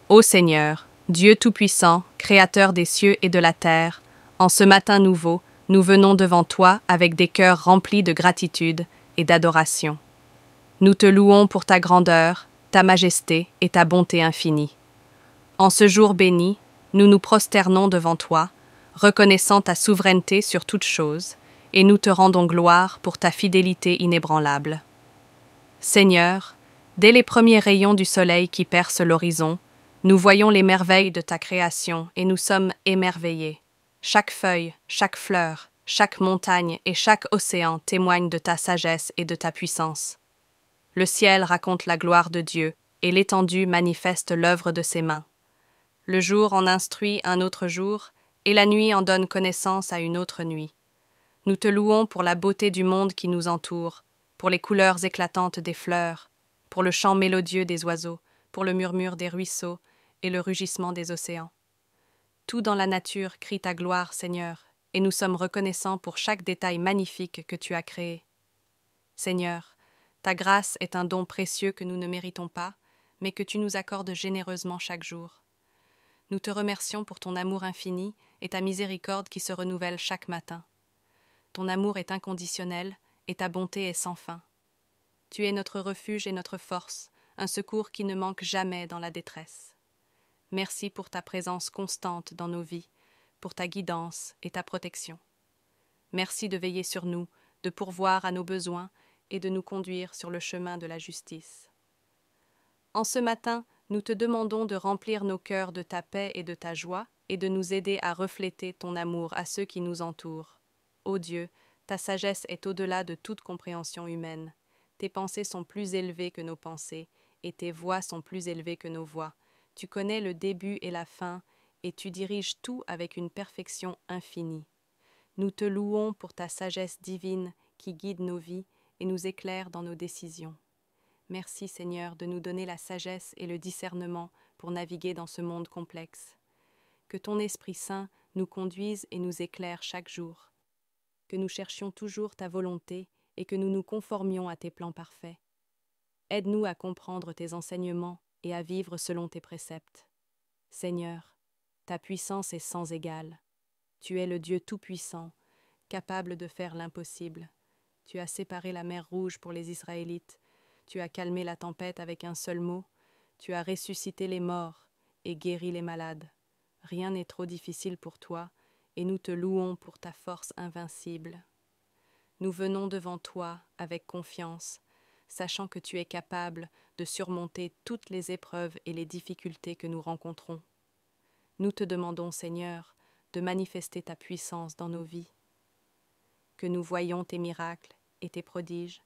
Ô Seigneur, Dieu Tout-Puissant, Créateur des cieux et de la terre, en ce matin nouveau, nous venons devant toi avec des cœurs remplis de gratitude et d'adoration. Nous te louons pour ta grandeur, ta majesté et ta bonté infinie. En ce jour béni, nous nous prosternons devant toi, reconnaissant ta souveraineté sur toutes choses, et nous te rendons gloire pour ta fidélité inébranlable. Seigneur, dès les premiers rayons du soleil qui percent l'horizon, nous voyons les merveilles de ta création et nous sommes émerveillés. Chaque feuille, chaque fleur, chaque montagne et chaque océan témoignent de ta sagesse et de ta puissance. Le ciel raconte la gloire de Dieu et l'étendue manifeste l'œuvre de ses mains. Le jour en instruit un autre jour et la nuit en donne connaissance à une autre nuit. Nous te louons pour la beauté du monde qui nous entoure, pour les couleurs éclatantes des fleurs, pour le chant mélodieux des oiseaux, pour le murmure des ruisseaux et le rugissement des océans. Tout dans la nature crie ta gloire, Seigneur, et nous sommes reconnaissants pour chaque détail magnifique que tu as créé. Seigneur, ta grâce est un don précieux que nous ne méritons pas, mais que tu nous accordes généreusement chaque jour. Nous te remercions pour ton amour infini et ta miséricorde qui se renouvelle chaque matin. Ton amour est inconditionnel et ta bonté est sans fin. Tu es notre refuge et notre force, un secours qui ne manque jamais dans la détresse. Merci pour ta présence constante dans nos vies, pour ta guidance et ta protection. Merci de veiller sur nous, de pourvoir à nos besoins et de nous conduire sur le chemin de la justice. En ce matin, nous te demandons de remplir nos cœurs de ta paix et de ta joie et de nous aider à refléter ton amour à ceux qui nous entourent. Ô Dieu, ta sagesse est au-delà de toute compréhension humaine. Tes pensées sont plus élevées que nos pensées, et tes voies sont plus élevées que nos voies. Tu connais le début et la fin, et tu diriges tout avec une perfection infinie. Nous te louons pour ta sagesse divine qui guide nos vies et nous éclaire dans nos décisions. Merci Seigneur de nous donner la sagesse et le discernement pour naviguer dans ce monde complexe. Que ton Esprit Saint nous conduise et nous éclaire chaque jour. Que nous cherchions toujours ta volonté et que nous nous conformions à tes plans parfaits. Aide-nous à comprendre tes enseignements et à vivre selon tes préceptes. Seigneur, ta puissance est sans égale. Tu es le Dieu tout-puissant, capable de faire l'impossible. Tu as séparé la mer Rouge pour les Israélites. Tu as calmé la tempête avec un seul mot. Tu as ressuscité les morts et guéri les malades. Rien n'est trop difficile pour toi, et nous te louons pour ta force invincible. Nous venons devant toi avec confiance, sachant que tu es capable de surmonter toutes les épreuves et les difficultés que nous rencontrons. Nous te demandons, Seigneur, de manifester ta puissance dans nos vies, que nous voyions tes miracles et tes prodiges,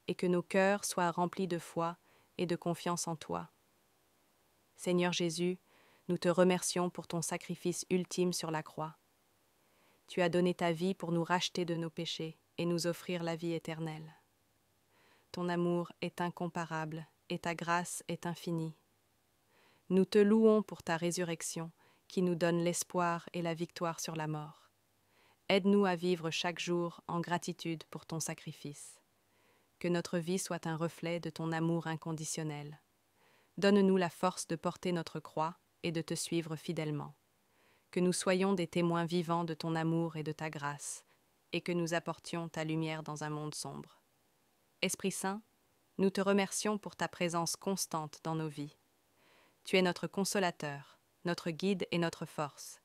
et que nos cœurs soient remplis de foi et de confiance en toi. Seigneur Jésus, nous te remercions pour ton sacrifice ultime sur la croix. Tu as donné ta vie pour nous racheter de nos péchés et nous offrir la vie éternelle. Ton amour est incomparable et ta grâce est infinie. Nous te louons pour ta résurrection qui nous donne l'espoir et la victoire sur la mort. Aide-nous à vivre chaque jour en gratitude pour ton sacrifice. Que notre vie soit un reflet de ton amour inconditionnel. Donne-nous la force de porter notre croix et de te suivre fidèlement. Que nous soyons des témoins vivants de ton amour et de ta grâce, et que nous apportions ta lumière dans un monde sombre. Esprit Saint, nous te remercions pour ta présence constante dans nos vies. Tu es notre consolateur, notre guide et notre force.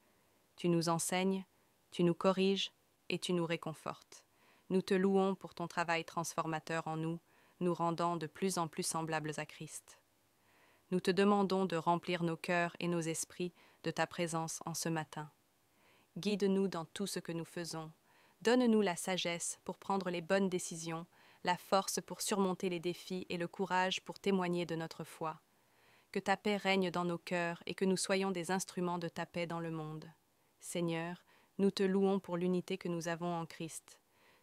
Tu nous enseignes, tu nous corriges et tu nous réconfortes. Nous te louons pour ton travail transformateur en nous, nous rendant de plus en plus semblables à Christ. Nous te demandons de remplir nos cœurs et nos esprits de ta présence en ce matin. Guide-nous dans tout ce que nous faisons. Donne-nous la sagesse pour prendre les bonnes décisions, la force pour surmonter les défis et le courage pour témoigner de notre foi. Que ta paix règne dans nos cœurs et que nous soyons des instruments de ta paix dans le monde. Seigneur, nous te louons pour l'unité que nous avons en Christ.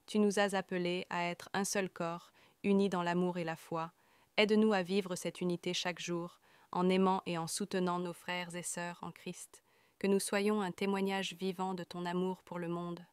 Tu nous as appelés à être un seul corps, unis dans l'amour et la foi. Aide-nous à vivre cette unité chaque jour, en aimant et en soutenant nos frères et sœurs en Christ. Que nous soyons un témoignage vivant de ton amour pour le monde.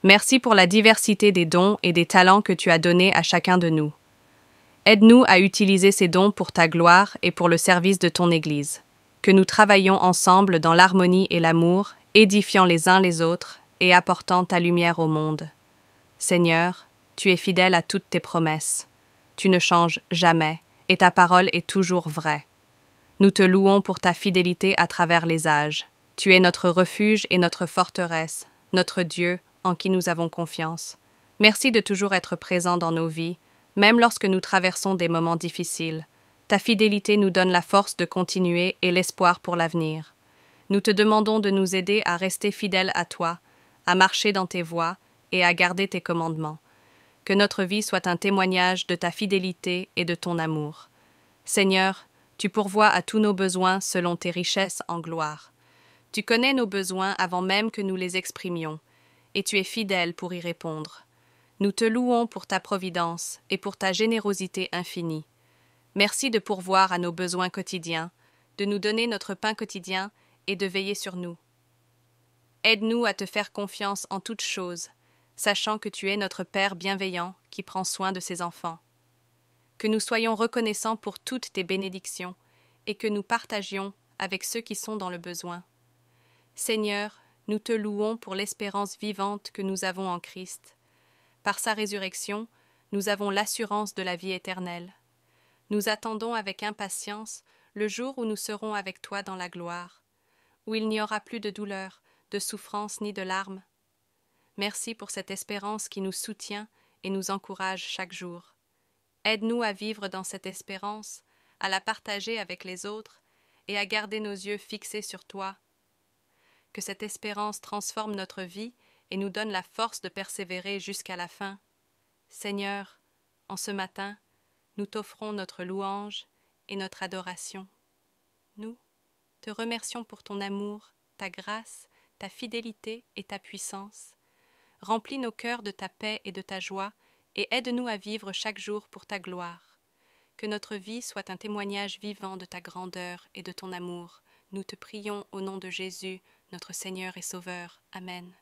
Merci pour la diversité des dons et des talents que tu as donnés à chacun de nous. Aide-nous à utiliser ces dons pour ta gloire et pour le service de ton Église. Que nous travaillions ensemble dans l'harmonie et l'amour, édifiant les uns les autres et apportant ta lumière au monde. Seigneur, tu es fidèle à toutes tes promesses. Tu ne changes jamais et ta parole est toujours vraie. Nous te louons pour ta fidélité à travers les âges. Tu es notre refuge et notre forteresse, notre Dieu en qui nous avons confiance. Merci de toujours être présent dans nos vies, même lorsque nous traversons des moments difficiles. Ta fidélité nous donne la force de continuer et l'espoir pour l'avenir. Nous te demandons de nous aider à rester fidèles à toi, à marcher dans tes voies et à garder tes commandements. Que notre vie soit un témoignage de ta fidélité et de ton amour. Seigneur, tu pourvois à tous nos besoins selon tes richesses en gloire. Tu connais nos besoins avant même que nous les exprimions, et tu es fidèle pour y répondre. Nous te louons pour ta providence et pour ta générosité infinie. Merci de pourvoir à nos besoins quotidiens, de nous donner notre pain quotidien et de veiller sur nous. Aide-nous à te faire confiance en toutes choses, sachant que tu es notre Père bienveillant qui prend soin de ses enfants. Que nous soyons reconnaissants pour toutes tes bénédictions et que nous partagions avec ceux qui sont dans le besoin. Seigneur, nous te louons pour l'espérance vivante que nous avons en Christ. Par sa résurrection, nous avons l'assurance de la vie éternelle. Nous attendons avec impatience le jour où nous serons avec toi dans la gloire, où il n'y aura plus de douleur, de souffrance ni de larmes. Merci pour cette espérance qui nous soutient et nous encourage chaque jour. Aide-nous à vivre dans cette espérance, à la partager avec les autres et à garder nos yeux fixés sur toi. Que cette espérance transforme notre vie et nous donne la force de persévérer jusqu'à la fin. Seigneur, en ce matin, nous t'offrons notre louange et notre adoration. Nous te remercions pour ton amour, ta grâce, ta fidélité et ta puissance. Remplis nos cœurs de ta paix et de ta joie et aide-nous à vivre chaque jour pour ta gloire. Que notre vie soit un témoignage vivant de ta grandeur et de ton amour. Nous te prions au nom de Jésus, notre Seigneur et Sauveur. Amen.